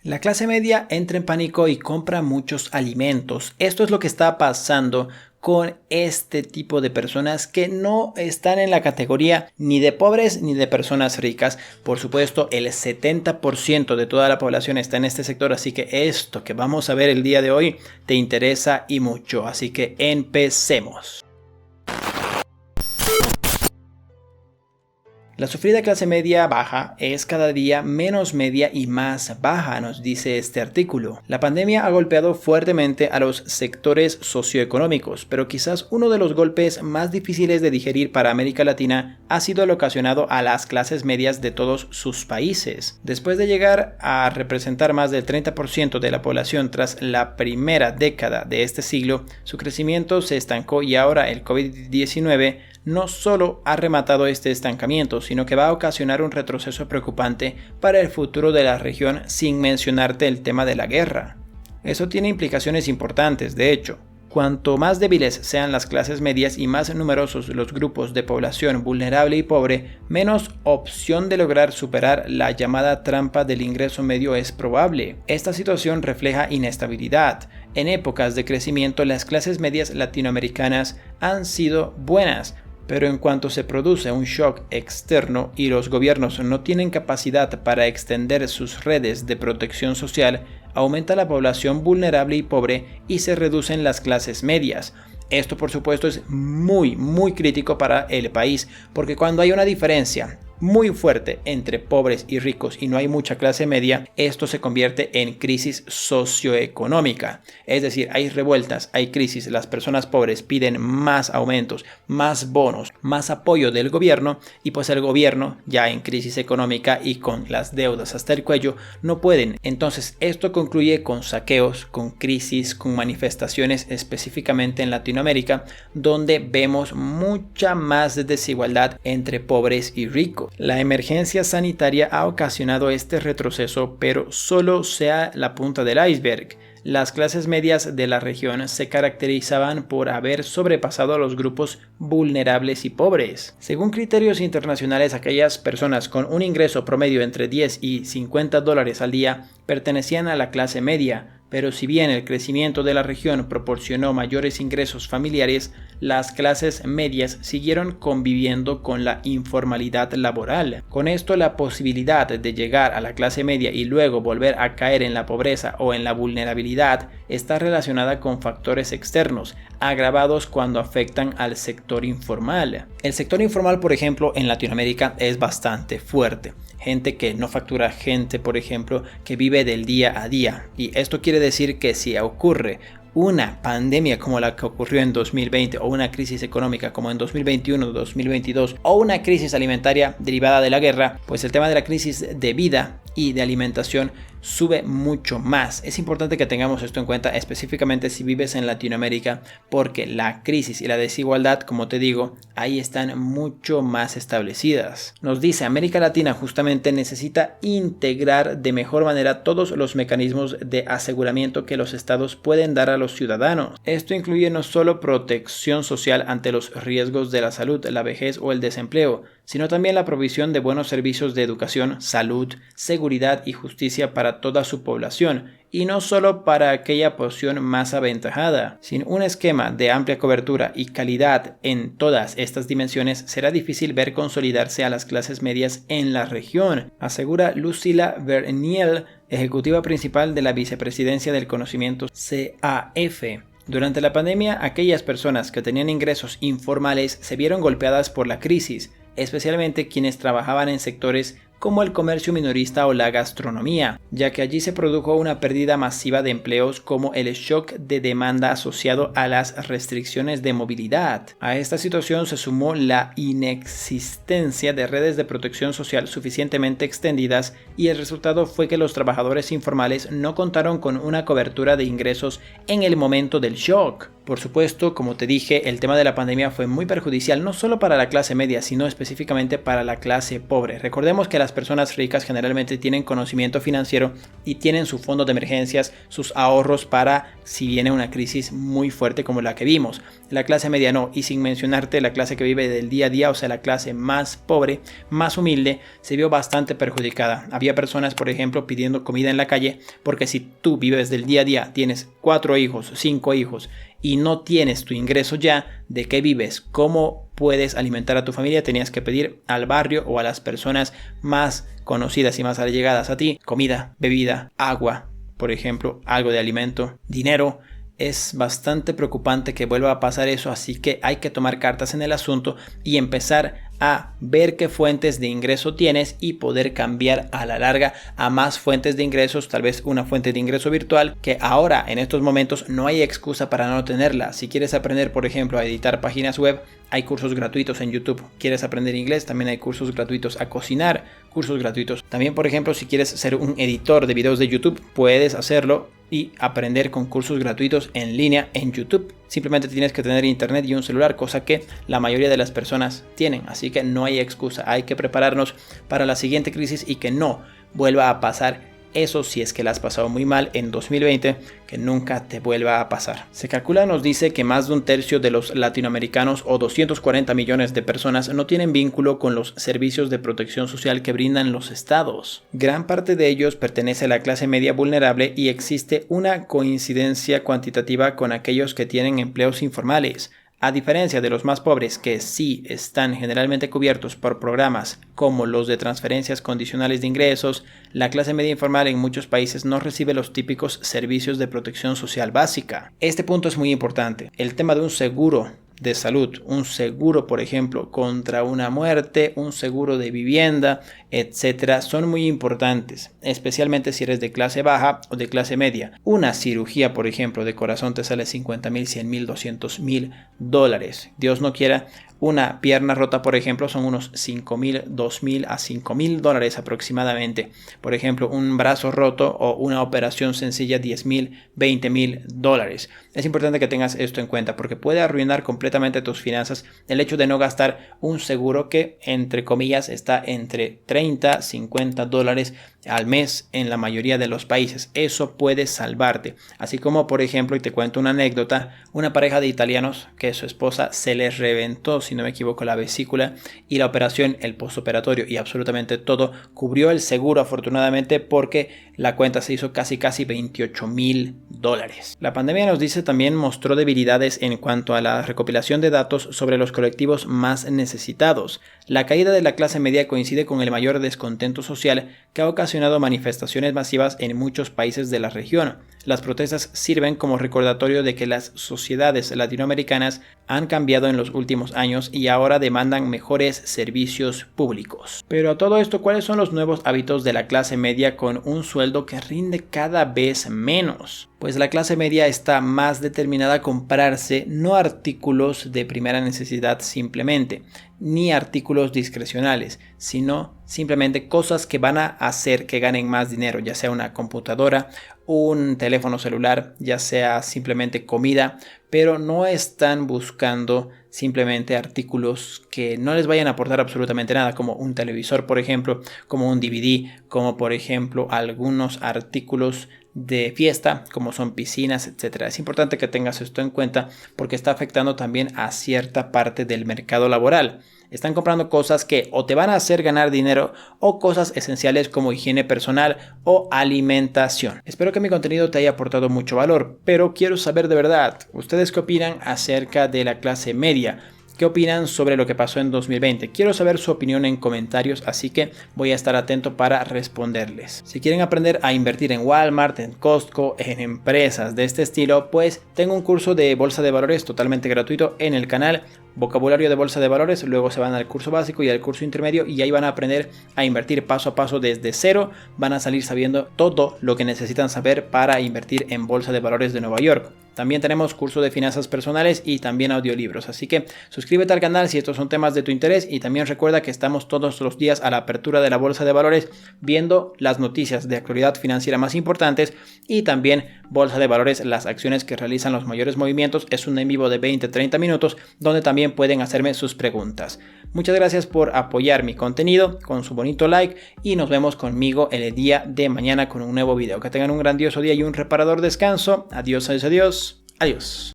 La clase media entra en pánico y compra muchos alimentos. Esto es lo que está pasando con este tipo de personas que no están en la categoría ni de pobres ni de personas ricas. Por supuesto, el 70% de toda la población está en este sector, así que esto que vamos a ver el día de hoy te interesa y mucho. Así que empecemos. La sufrida clase media baja es cada día menos media y más baja, nos dice este artículo. La pandemia ha golpeado fuertemente a los sectores socioeconómicos, pero quizás uno de los golpes más difíciles de digerir para América Latina ha sido el ocasionado a las clases medias de todos sus países. Después de llegar a representar más del 30% de la población tras la primera década de este siglo, su crecimiento se estancó y ahora el COVID-19 no solo ha rematado este estancamiento, sino que va a ocasionar un retroceso preocupante para el futuro de la región, sin mencionarte el tema de la guerra. Eso tiene implicaciones importantes, de hecho. Cuanto más débiles sean las clases medias y más numerosos los grupos de población vulnerable y pobre, menos opción de lograr superar la llamada trampa del ingreso medio es probable. Esta situación refleja inestabilidad. En épocas de crecimiento, las clases medias latinoamericanas han sido buenas, pero en cuanto se produce un shock externo y los gobiernos no tienen capacidad para extender sus redes de protección social, aumenta la población vulnerable y pobre y se reducen las clases medias. Esto, por supuesto, es muy crítico para el país, porque cuando hay una diferencia muy fuerte entre pobres y ricos y no hay mucha clase media, esto se convierte en crisis socioeconómica. Es decir, hay revueltas, hay crisis, las personas pobres piden más aumentos, más bonos, más apoyo del gobierno y pues el gobierno, ya en crisis económica y con las deudas hasta el cuello, no pueden. Entonces esto concluye con saqueos, con crisis, con manifestaciones específicamente en Latinoamérica, donde vemos mucha más desigualdad entre pobres y ricos. La emergencia sanitaria ha ocasionado este retroceso, pero solo sea la punta del iceberg. Las clases medias de la región se caracterizaban por haber sobrepasado a los grupos vulnerables y pobres. Según criterios internacionales, aquellas personas con un ingreso promedio entre 10 y 50 dólares al día pertenecían a la clase media. Pero si bien el crecimiento de la región proporcionó mayores ingresos familiares, las clases medias siguieron conviviendo con la informalidad laboral. Con esto, la posibilidad de llegar a la clase media y luego volver a caer en la pobreza o en la vulnerabilidad está relacionada con factores externos, agravados cuando afectan al sector informal. El sector informal, por ejemplo, en Latinoamérica es bastante fuerte. Gente que no factura, gente, por ejemplo, que vive del día a día. Y esto quiere decir que si ocurre una pandemia como la que ocurrió en 2020 o una crisis económica como en 2021 o 2022 o una crisis alimentaria derivada de la guerra, pues el tema de la crisis de vida y de alimentación sube mucho más. Es importante que tengamos esto en cuenta, específicamente si vives en Latinoamérica, porque la crisis y la desigualdad, como te digo, ahí están mucho más establecidas. Nos dice, América Latina justamente necesita integrar de mejor manera todos los mecanismos de aseguramiento que los estados pueden dar a los ciudadanos. Esto incluye no solo protección social ante los riesgos de la salud, la vejez o el desempleo, sino también la provisión de buenos servicios de educación, salud, seguridad y justicia para toda su población, y no solo para aquella porción más aventajada. Sin un esquema de amplia cobertura y calidad en todas estas dimensiones, será difícil ver consolidarse a las clases medias en la región, asegura Lucila Verniel, ejecutiva principal de la Vicepresidencia del Conocimiento CAF. Durante la pandemia, aquellas personas que tenían ingresos informales se vieron golpeadas por la crisis, especialmente quienes trabajaban en sectores como el comercio minorista o la gastronomía, ya que allí se produjo una pérdida masiva de empleos como el shock de demanda asociado a las restricciones de movilidad. A esta situación se sumó la inexistencia de redes de protección social suficientemente extendidas y el resultado fue que los trabajadores informales no contaron con una cobertura de ingresos en el momento del shock. Por supuesto, como te dije, el tema de la pandemia fue muy perjudicial no solo para la clase media, sino específicamente para la clase pobre. Recordemos que las las personas ricas generalmente tienen conocimiento financiero y tienen su fondo de emergencias, sus ahorros para si viene una crisis muy fuerte como la que vimos. La clase media no, y sin mencionarte la clase que vive del día a día, o sea, la clase más pobre, más humilde, se vio bastante perjudicada. Había personas, por ejemplo, pidiendo comida en la calle, porque si tú vives del día a día, tienes 4 hijos, 5 hijos, y no tienes tu ingreso ya, ¿de qué vives? ¿Cómo puedes alimentar a tu familia? Tenías que pedir al barrio o a las personas más conocidas y más allegadas a ti comida, bebida, agua, por ejemplo, algo de alimento, dinero. Es bastante preocupante que vuelva a pasar eso, así que hay que tomar cartas en el asunto y empezar a ver qué fuentes de ingreso tienes y poder cambiar a la larga a más fuentes de ingresos, tal vez una fuente de ingreso virtual que ahora en estos momentos no hay excusa para no tenerla. Si quieres aprender, por ejemplo, a editar páginas web, hay cursos gratuitos en YouTube. ¿Quieres aprender inglés? También hay cursos gratuitos. A cocinar, cursos gratuitos. También, por ejemplo, si quieres ser un editor de videos de YouTube, puedes hacerlo y aprender con cursos gratuitos en línea en YouTube. Simplemente tienes que tener internet y un celular, cosa que la mayoría de las personas tienen. Así que no hay excusa. Hay que prepararnos para la siguiente crisis y que no vuelva a pasar eso si es que la has pasado muy mal en 2020, que nunca te vuelva a pasar. Se calcula, nos dice que más de un tercio de los latinoamericanos o 240 millones de personas no tienen vínculo con los servicios de protección social que brindan los estados. Gran parte de ellos pertenece a la clase media vulnerable y existe una coincidencia cuantitativa con aquellos que tienen empleos informales. A diferencia de los más pobres, que sí están generalmente cubiertos por programas como los de transferencias condicionales de ingresos, la clase media informal en muchos países no recibe los típicos servicios de protección social básica. Este punto es muy importante. El tema de un seguro de salud, un seguro, por ejemplo, contra una muerte, un seguro de vivienda, etcétera, son muy importantes, especialmente si eres de clase baja o de clase media. Una cirugía, por ejemplo, de corazón te sale 50,000, 100,000, 200,000 dólares. Dios no quiera, una pierna rota, por ejemplo, son unos 5,000, 2,000 a 5,000 dólares aproximadamente. Por ejemplo, un brazo roto o una operación sencilla, 10,000, 20,000 dólares. Es importante que tengas esto en cuenta porque puede arruinar completamente tus finanzas el hecho de no gastar un seguro que, entre comillas, está entre 30, 50 dólares al mes en la mayoría de los países. Eso puede salvarte. Así como, por ejemplo, y te cuento una anécdota, una pareja de italianos que su esposa se les reventó, si no me equivoco, la vesícula, y la operación, el postoperatorio y absolutamente todo cubrió el seguro, afortunadamente, porque la cuenta se hizo casi 28,000 dólares. La pandemia, nos dice, también mostró debilidades en cuanto a la recopilación de datos sobre los colectivos más necesitados. La caída de la clase media coincide con el mayor descontento social que ha ocasionado manifestaciones masivas en muchos países de la región. Las protestas sirven como recordatorio de que las sociedades latinoamericanas han cambiado en los últimos años y ahora demandan mejores servicios públicos. Pero a todo esto, ¿cuáles son los nuevos hábitos de la clase media con un sueldo que rinde cada vez menos? Pues la clase media está más determinada a comprarse no artículos de primera necesidad simplemente, ni artículos discrecionales, sino simplemente cosas que van a hacer que ganen más dinero, ya sea una computadora, un teléfono celular, ya sea simplemente comida, pero no están buscando simplemente artículos que no les vayan a aportar absolutamente nada, como un televisor, por ejemplo, como un DVD, como por ejemplo algunos artículos de fiesta, como son piscinas, etcétera. Es importante que tengas esto en cuenta porque está afectando también a cierta parte del mercado laboral. Están comprando cosas que o te van a hacer ganar dinero o cosas esenciales como higiene personal o alimentación. Espero que mi contenido te haya aportado mucho valor, pero quiero saber de verdad, ¿ustedes qué opinan acerca de la clase media? ¿Qué opinan sobre lo que pasó en 2020? Quiero saber su opinión en comentarios, así que voy a estar atento para responderles. Si quieren aprender a invertir en Walmart, en Costco, en empresas de este estilo, pues tengo un curso de bolsa de valores totalmente gratuito en el canal Vocabulario de Bolsa de Valores. Luego se van al curso básico y al curso intermedio y ahí van a aprender a invertir paso a paso desde cero. Van a salir sabiendo todo lo que necesitan saber para invertir en Bolsa de Valores de Nueva York. También tenemos curso de finanzas personales y también audiolibros, así que suscríbete al canal si estos son temas de tu interés y también recuerda que estamos todos los días a la apertura de la Bolsa de Valores viendo las noticias de actualidad financiera más importantes y también Bolsa de Valores, las acciones que realizan los mayores movimientos. Es un en vivo de 20-30 minutos donde también pueden hacerme sus preguntas. Muchas gracias por apoyar mi contenido con su bonito like y nos vemos conmigo el día de mañana con un nuevo video. Que tengan un grandioso día y un reparador descanso. Adiós, adiós, adiós. Adiós.